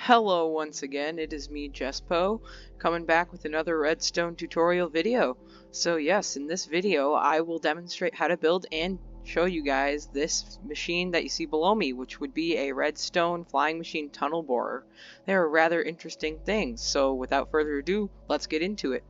Hello once again, it is me, Jespo, coming back with another redstone tutorial video. So yes, in this video I will demonstrate how to build and show you guys this machine that you see below me, which would be a redstone flying machine tunnel borer. They are rather interesting things, so without further ado, let's get into it.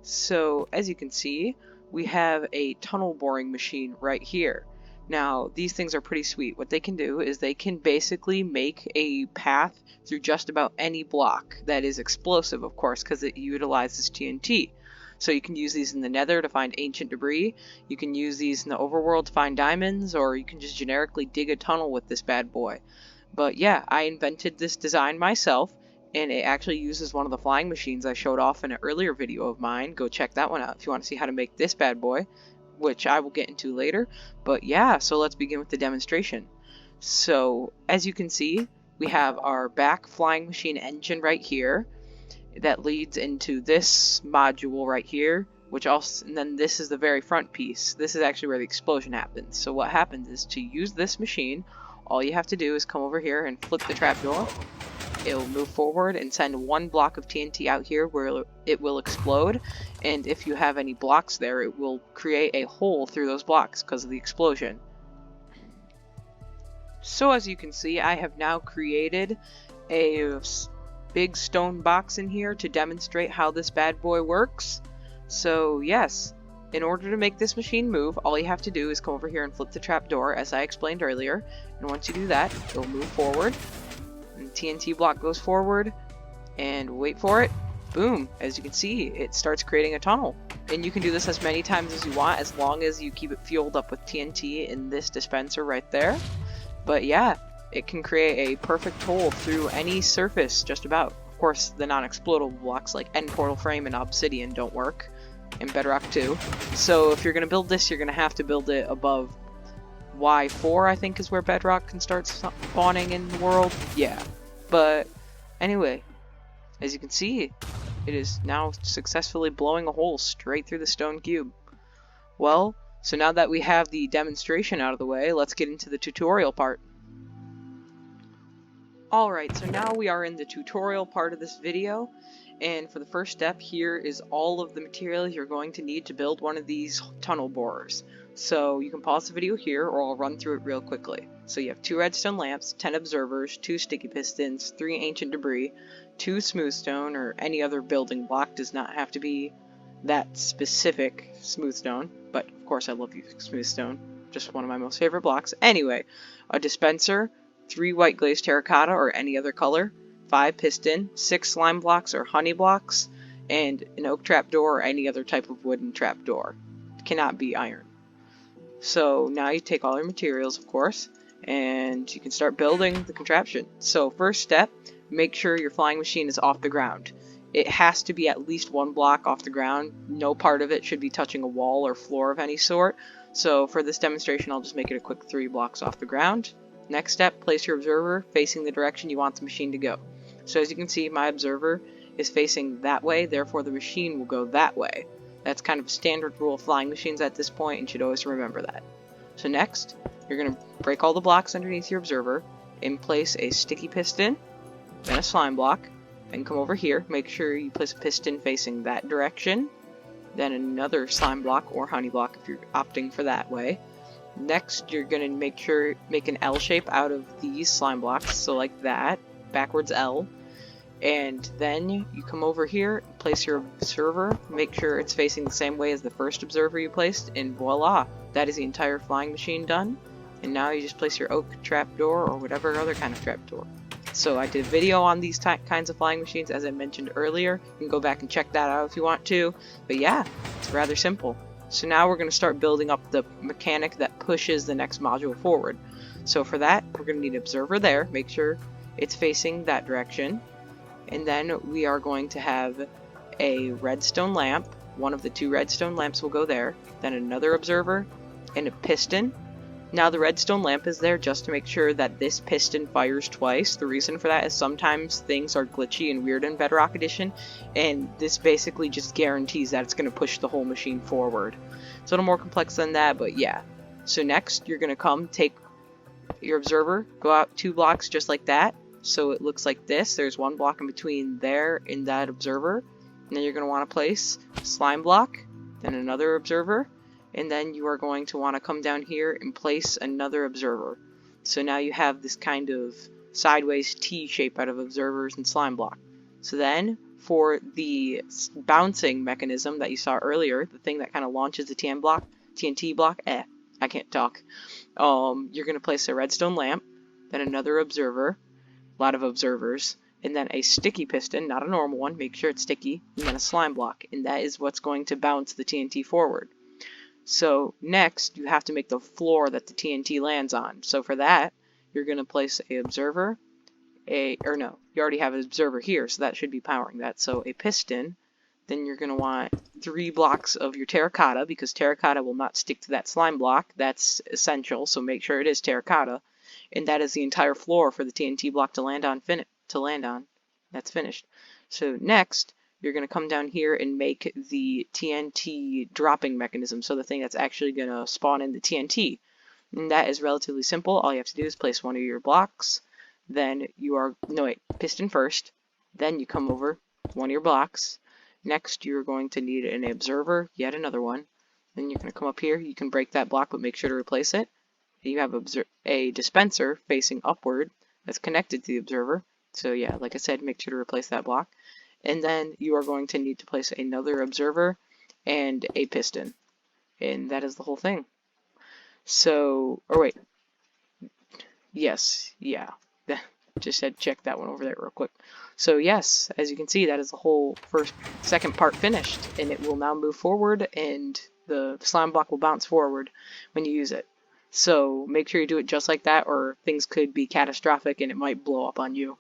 So as you can see, we have a tunnel boring machine right here. Now, these things are pretty sweet. What they can do is they can basically make a path through just about any block that is explosive, of course, because it utilizes TNT. So you can use these in the nether to find ancient debris, you can use these in the overworld to find diamonds, or you can just generically dig a tunnel with this bad boy. But yeah, I invented this design myself, and it actually uses one of the flying machines I showed off in an earlier video of mine. Go check that one out if you want to see how to make this bad boy, which I will get into later. But yeah, so let's begin with the demonstration. So as you can see, we have our back flying machine engine right here that leads into this module right here, which also, and then this is the very front piece. This is actually where the explosion happens. So what happens is, to use this machine, all you have to do is come over here and flip the trapdoor. It'll move forward and send one block of TNT out here where it will explode, and if you have any blocks there, it will create a hole through those blocks because of the explosion. So as you can see, I have now created a big stone box in here to demonstrate how this bad boy works. So yes, in order to make this machine move, all you have to do is come over here and flip the trapdoor as I explained earlier, and once you do that, it'll move forward. And the TNT block goes forward, and wait for it, boom, as you can see, it starts creating a tunnel. And you can do this as many times as you want, as long as you keep it fueled up with TNT in this dispenser right there. But yeah, it can create a perfect hole through any surface, just about. Of course, the non-explodable blocks like end portal frame and obsidian don't work, and bedrock too. So if you're going to build this, you're going to have to build it above Y4, I think, is where bedrock can start spawning in the world. Yeah, but anyway, as you can see, it is now successfully blowing a hole straight through the stone cube. Well, so now that we have the demonstration out of the way, let's get into the tutorial part. Alright, so now we are in the tutorial part of this video, and for the first step, here is all of the materials you're going to need to build one of these tunnel borers. So you can pause the video here, or I'll run through it real quickly. So you have 2 redstone lamps, 10 observers, 2 sticky pistons, 3 ancient debris, 2 smooth stone, or any other building block. Does not have to be that specific smooth stone, but of course I love using smooth stone, just one of my most favorite blocks. Anyway, a dispenser, 3 white glazed terracotta or any other color, 5 piston, 6 slime blocks or honey blocks, and an oak trapdoor or any other type of wooden trapdoor. It cannot be iron. So now you take all your materials, of course, and you can start building the contraption. So first step, make sure your flying machine is off the ground. It has to be at least 1 block off the ground. No part of it should be touching a wall or floor of any sort. So for this demonstration, I'll just make it a quick 3 blocks off the ground. Next step, place your observer facing the direction you want the machine to go. So as you can see, my observer is facing that way, therefore the machine will go that way. That's kind of a standard rule of flying machines at this point, and you should always remember that. So next, you're going to break all the blocks underneath your observer and place a sticky piston, then a slime block, then come over here, make sure you place a piston facing that direction, then another slime block or honey block if you're opting for that way. Next, you're going to make an L shape out of these slime blocks, so like that, backwards L. And then you come over here, place your observer, make sure it's facing the same way as the first observer you placed, and voila! That is the entire flying machine done. And now you just place your oak trapdoor or whatever other kind of trapdoor. So I did a video on these kinds of flying machines, as I mentioned earlier. You can go back and check that out if you want to. But yeah, it's rather simple. So now we're going to start building up the mechanic that pushes the next module forward. So for that, we're going to need an observer there. Make sure it's facing that direction. And then we are going to have a redstone lamp. One of the 2 redstone lamps will go there. Then another observer and a piston. Now the redstone lamp is there just to make sure that this piston fires twice. The reason for that is sometimes things are glitchy and weird in Bedrock Edition, and this basically just guarantees that it's going to push the whole machine forward. It's a little more complex than that, but yeah. So next, you're going to come take your observer, go out 2 blocks just like that, so it looks like this. There's one block in between there and that observer. And then you're going to want to place a slime block, then another observer, and then you are going to want to come down here and place another observer. So now you have this kind of sideways T shape out of observers and slime block. So then for the bouncing mechanism that you saw earlier, the thing that kind of launches the TNT block, I can't talk. You're going to place a redstone lamp, then another observer, a lot of observers, and then a sticky piston, not a normal one, make sure it's sticky, and then a slime block, and that is what's going to bounce the TNT forward. So next, you have to make the floor that the TNT lands on. So for that, you're going to place a observer, you already have an observer here, so that should be powering that. So a piston, then you're going to want 3 blocks of your terracotta, because terracotta will not stick to that slime block. That's essential, so make sure it is terracotta. And that is the entire floor for the TNT block to land on. That's finished. So next, you're going to come down here and make the TNT dropping mechanism, so the thing that's actually going to spawn in the TNT. And that is relatively simple. All you have to do is place one of your blocks, then piston first, then you come over one of your blocks. Next, you're going to need an observer, yet another one. Then you're going to come up here. You can break that block, but make sure to replace it. You have a dispenser facing upward that's connected to the observer. So yeah, like I said, make sure to replace that block. And then you are going to need to place another observer and a piston. And that is the whole thing. So, just had to check that one over there real quick. So yes, as you can see, that is the whole second part finished, and it will now move forward, and the slime block will bounce forward when you use it. So make sure you do it just like that, or things could be catastrophic and it might blow up on you.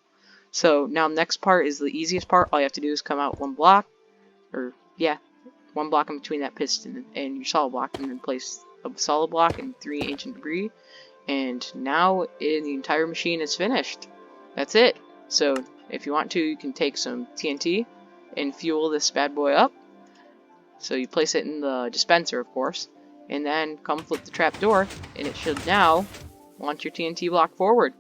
So now next part is the easiest part. All you have to do is come out one block in between that piston and your solid block, and then place a solid block and 3 ancient debris. And now the entire machine is finished. That's it. So if you want to, you can take some TNT and fuel this bad boy up. So you place it in the dispenser, of course, and then come flip the trap door, and it should now launch your TNT block forward.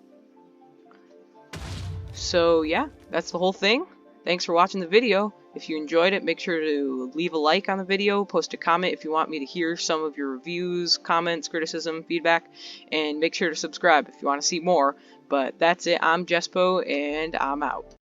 So yeah, that's the whole thing. Thanks for watching the video. If you enjoyed it, make sure to leave a like on the video, post a comment if you want me to hear some of your reviews, comments, criticism, feedback, and make sure to subscribe if you want to see more. But that's it. I'm Jespo, and I'm out.